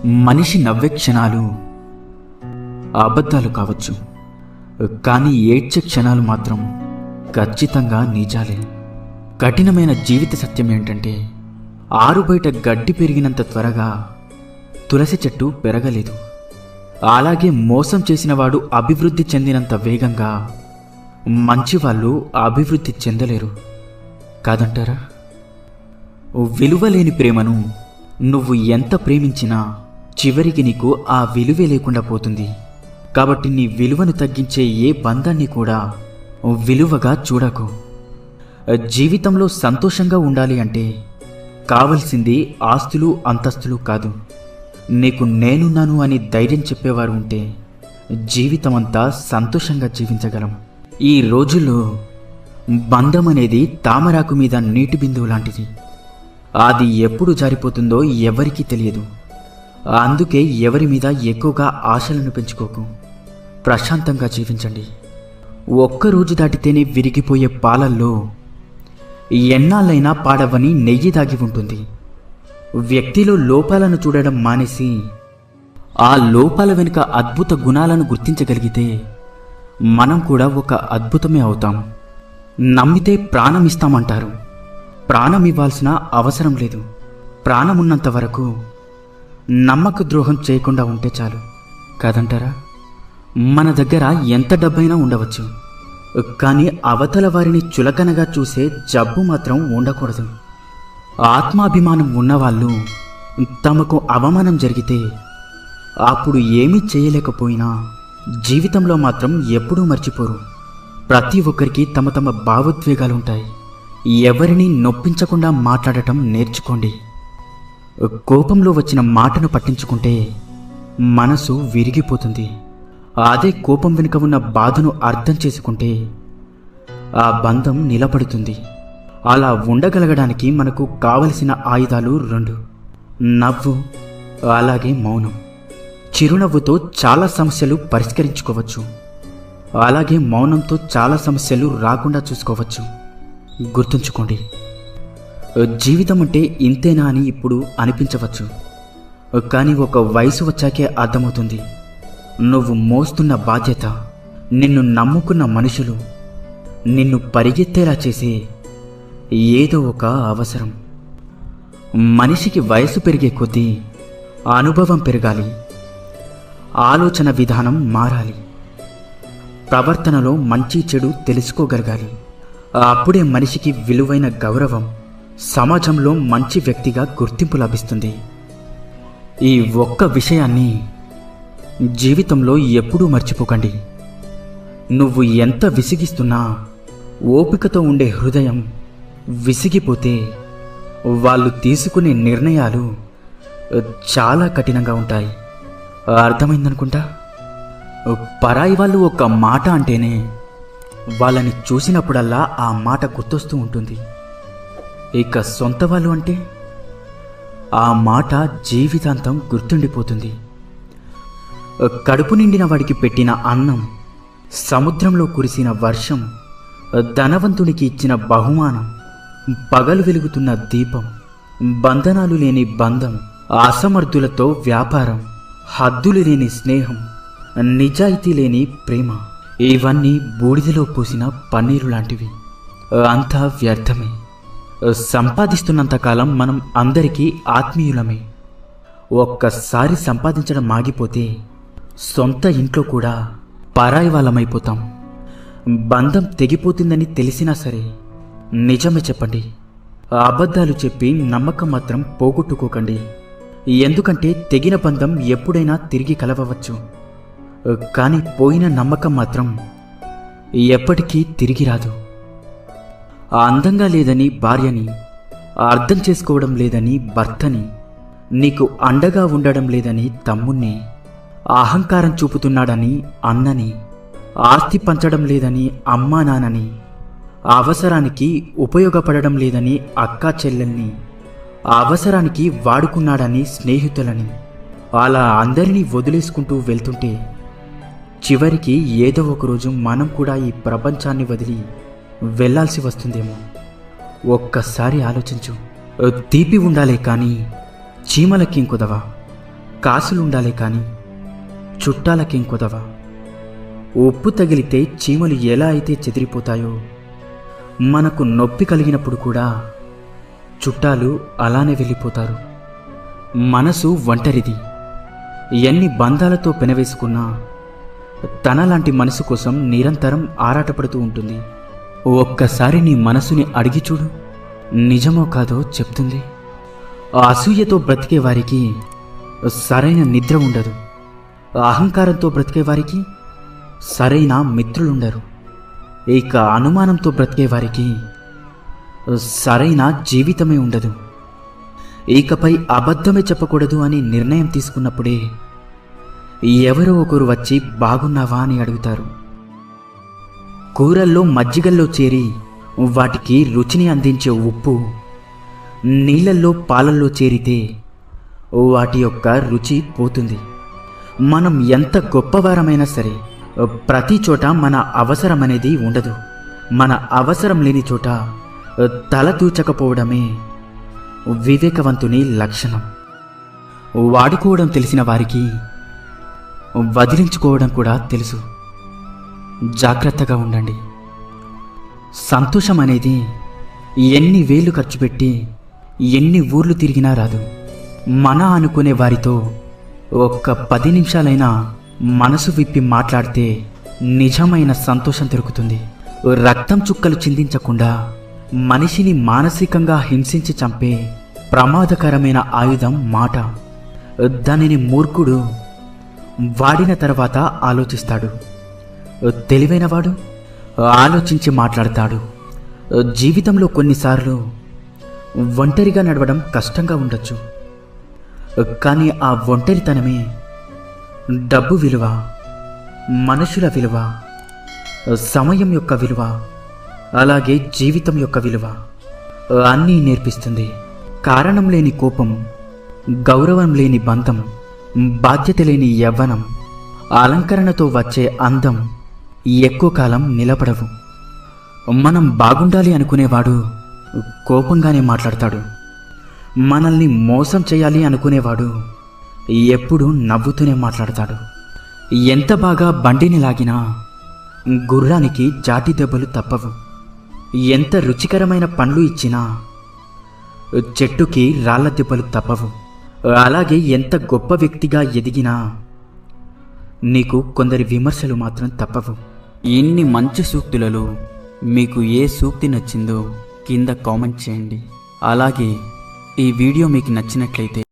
మనిషి నవ్వే క్షణాలు అబద్ధాలు కావచ్చు, కానీ ఏడ్చే క్షణాలు మాత్రం ఖచ్చితంగా నిజాలే. కఠినమైన జీవిత సత్యం ఏంటంటే, ఆరుబయట గడ్డి పెరిగినంత త్వరగా తులసి చెట్టు పెరగలేదు. అలాగే మోసం చేసినవాడు అభివృద్ధి చెందినంత వేగంగా మంచివాళ్ళు అభివృద్ధి చెందలేరు కాదంటారా? విలువలేని ప్రేమను నువ్వు ఎంత ప్రేమించినా చివరికి నీకు ఆ విలువే లేకుండా పోతుంది. కాబట్టి నీ విలువను తగ్గించే ఏ బంధాన్ని కూడా విలువగా చూడకు. జీవితంలో సంతోషంగా ఉండాలి అంటే కావలసింది ఆస్తులు అంతస్తులు కాదు. నీకు నేనున్నాను అని ధైర్యం చెప్పేవారు ఉంటే జీవితమంతా సంతోషంగా జీవించగలం. ఈ రోజుల్లో బంధం అనేది తామరాకు మీద నీటి బిందువు లాంటిది. అది ఎప్పుడు జారిపోతుందో ఎవరికీ తెలియదు. అందుకే ఎవరి మీద ఎక్కువగా ఆశలను పెంచుకోకు. ప్రశాంతంగా జీవించండి. ఒక్కరోజు దాటితేనే విరిగిపోయే పాలల్లో ఎన్నాళ్ళైనా పాడవని నెయ్యి దాగి ఉంటుంది. వ్యక్తిలో లోపాలను చూడడం మానేసి ఆ లోపాల వెనుక అద్భుత గుణాలను గుర్తించగలిగితే మనం కూడా ఒక అద్భుతమే అవుతాం. నమ్మితే ప్రాణం ఇస్తామంటారు. ప్రాణం ఇవ్వాల్సిన అవసరం లేదు. ప్రాణమున్నంత వరకు నమ్మక ద్రోహం చేయకుండా ఉంటే చాలు కాదంటారా? మన దగ్గర ఎంత డబ్బైనా ఉండవచ్చు, కానీ అవతల వారిని చులకనగా చూసే జబ్బు మాత్రం ఉండకూడదు. ఆత్మాభిమానం ఉన్నవాళ్ళు తమకు అవమానం జరిగితే అప్పుడు ఏమీ చేయలేకపోయినా జీవితంలో మాత్రం ఎప్పుడూ మర్చిపోరు. ప్రతి ఒక్కరికి తమ తమ భావోద్వేగాలుంటాయి. ఎవరిని నొప్పించకుండా మాట్లాడటం నేర్చుకోండి. కోపంలో వచ్చిన మాటను పట్టించుకుంటే మనసు విరిగిపోతుంది. అదే కోపం వెనుక ఉన్న బాధను అర్థం చేసుకుంటే ఆ బంధం నిలబడుతుంది. అలా ఉండగలగడానికి మనకు కావలసిన ఆయుధాలు 2: నవ్వు, అలాగే మౌనం. చిరునవ్వుతో చాలా సమస్యలు పరిష్కరించుకోవచ్చు, అలాగే మౌనంతో చాలా సమస్యలు రాకుండా చూసుకోవచ్చు. గుర్తుంచుకోండి, జీవితం అంటే ఇంతేనా అని ఇప్పుడు అనిపించవచ్చు, కానీ ఒక వయసు వచ్చాకే అర్థమవుతుంది. నువ్వు మోస్తున్న బాధ్యత, నిన్ను నమ్ముకున్న మనుషులు, నిన్ను పరిగెత్తేలా చేసే ఏదో ఒక అవసరం. మనిషికి వయసు పెరిగే కొద్దీ అనుభవం పెరగాలి, ఆలోచన విధానం మారాలి, ప్రవర్తనలో మంచి చెడు తెలుసుకోగలగాలి. అప్పుడే మనిషికి విలువైన గౌరవం, సమాజంలో మంచి వ్యక్తిగా గుర్తింపు లభిస్తుంది. ఈ ఒక్క విషయాన్ని జీవితంలో ఎప్పుడూ మర్చిపోకండి. నువ్వు ఎంత విసిగిస్తున్నా ఓపికతో ఉండే హృదయం విసిగిపోతే వాళ్ళు తీసుకునే నిర్ణయాలు చాలా కఠినంగా ఉంటాయి. అర్థమైందనుకుంటా. పరాయి వాళ్ళు ఒక మాట అంటేనే వాళ్ళని చూసినప్పుడల్లా ఆ మాట గుర్తొస్తూ ఉంటుంది. ఇక సొంత వాళ్ళు అంటే ఆ మాట జీవితాంతం గుర్తుండిపోతుంది. కడుపు నిండిన వాడికి పెట్టిన అన్నం, సముద్రంలో కురిసిన వర్షం, ధనవంతునికి ఇచ్చిన బహుమానం, పగలు వెలుగుతున్న దీపం, బంధనాలు లేని బంధం, అసమర్థులతో వ్యాపారం, హద్దులు లేని స్నేహం, నిజాయితీ లేని ప్రేమ, ఇవన్నీ బూడిదలో పోసిన పన్నీరు లాంటివి. అంతా వ్యర్థమే. సంపాదిస్తున్నంతకాలం మనం అందరికీ ఆత్మీయులమే. ఒక్కసారి సంపాదించడం ఆగిపోతే సొంత ఇంట్లో కూడా పరాయి వాళ్ళమైపోతాం. బంధం తెగిపోతుందని తెలిసినా సరే నిజమే చెప్పండి. అబద్ధాలు చెప్పి నమ్మకం మాత్రం పోగొట్టుకోకండి. ఎందుకంటే తెగిన బంధం ఎప్పుడైనా తిరిగి కలవవచ్చు, కానీ పోయిన నమ్మకం మాత్రం ఎప్పటికీ తిరిగి రాదు. అందంగా లేదని భార్యని, అర్థం చేసుకోవడం లేదని భర్తని, నీకు అండగా ఉండడం లేదని తమ్ముణ్ణి, అహంకారం చూపుతున్నాడని అన్నని, ఆస్తి పంచడం లేదని అమ్మా నాన్నని, అవసరానికి ఉపయోగపడడం లేదని అక్కా చెల్లెల్ని, అవసరానికి వాడుకున్నాడని స్నేహితులని, అలా అందరినీ వదిలేసుకుంటూ వెళ్తుంటే చివరికి ఏదో ఒకరోజు మనం కూడా ఈ ప్రపంచాన్ని వదిలి వెళ్ళాల్సి వస్తుందేమో. ఒక్కసారి ఆలోచించు. తీపి ఉండాలే కానీ చీమలకేం కుదవా. కాసులుండాలే కాని చుట్టాలకేం కుదవ. ఉప్పు తగిలితే చీమలు ఎలా అయితే చెదిరిపోతాయో, మనకు నొప్పి కలిగినప్పుడు కూడా చుట్టాలు అలానే వెళ్ళిపోతారు. మనసు ఒంటరిది. ఎన్ని బంధాలతో పెనవేసుకున్నా తనలాంటి మనసు కోసం నిరంతరం ఆరాటపడుతూ ఉంటుంది. ఒక్కసారి నీ మనసుని అడిగి చూడు, నిజమో కాదో చెప్తుంది. అసూయతో బ్రతికే వారికి సరైన నిద్ర ఉండదు. అహంకారంతో బ్రతికే వారికి సరైన మిత్రులుండరు. ఇక అనుమానంతో బ్రతికే వారికి సరైన జీవితమే ఉండదు. ఇకపై అబద్ధమే చెప్పకూడదు అని నిర్ణయం తీసుకున్నప్పుడే ఎవరో ఒకరు వచ్చి బాగున్నావా అని అడుగుతారు. కూరల్లో మజ్జిగల్లో చేరి వాటికి రుచిని అందించే ఉప్పు నీళ్ళల్లో పాలల్లో చేరితే వాటి యొక్క రుచి పోతుంది. మనం ఎంత గొప్పవారమైనా సరే ప్రతి చోట మన అవసరం అనేది ఉండదు. మన అవసరం లేని చోట తల దూచకపోవడమే వివేకవంతుని లక్షణం. వాడుకోవడం తెలిసిన వారికి వదిలించుకోవడం కూడా తెలుసు. జాగ్రత్తగా ఉండండి. సంతోషం అనేది ఎన్ని వేలు ఖర్చు పెట్టి ఎన్ని ఊర్లు తిరిగినా రాదు. మన అనుకునే వారితో ఒక్క 10 నిమిషాలైనా మనసు విప్పి మాట్లాడితే నిజమైన సంతోషం దొరుకుతుంది. రక్తం చుక్కలు చిందించకుండా మనిషిని మానసికంగా హింసించి చంపే ప్రమాదకరమైన ఆయుధం మాట. దానిని మూర్ఖుడు వాడిన తర్వాత ఆలోచిస్తాడు. తెలివైనవాడు ఆలోచించి మాట్లాడతాడు. జీవితంలో కొన్నిసార్లు ఒంటరిగా నడవడం కష్టంగా ఉండొచ్చు. కానీ ఆ ఒంటరితనమే డబ్బు విలువ, మనుషుల విలువ, సమయం యొక్క విలువ, అలాగే జీవితం యొక్క విలువ అన్నీ నేర్పిస్తుంది. కారణం లేని కోపం, గౌరవం లేని బంధం, బాధ్యత లేని యవ్వనం, అలంకరణతో వచ్చే అందం ఎక్కువ కాలం నిలబడవు. మనం బాగుండాలి అనుకునేవాడు కోపంగానే మాట్లాడతాడు. మనల్ని మోసం చేయాలి అనుకునేవాడు ఎప్పుడూ నవ్వుతూనే మాట్లాడతాడు. ఎంత బాగా బండిని లాగినా గుర్రానికి జాటి దెబ్బలు తప్పవు. ఎంత రుచికరమైన పండ్లు ఇచ్చినా చెట్టుకి రాళ్ల దెబ్బలు తప్పవు. అలాగే ఎంత గొప్ప వ్యక్తిగా ఎదిగినా నీకు కొందరి విమర్శలు మాత్రం తప్పవు. ఇన్ని మంచి సూక్తులలో మీకు ఏ సూక్తి నచ్చిందో కింద కామెంట్ చేయండి. అలాగే ఈ వీడియో మీకు నచ్చినట్లయితే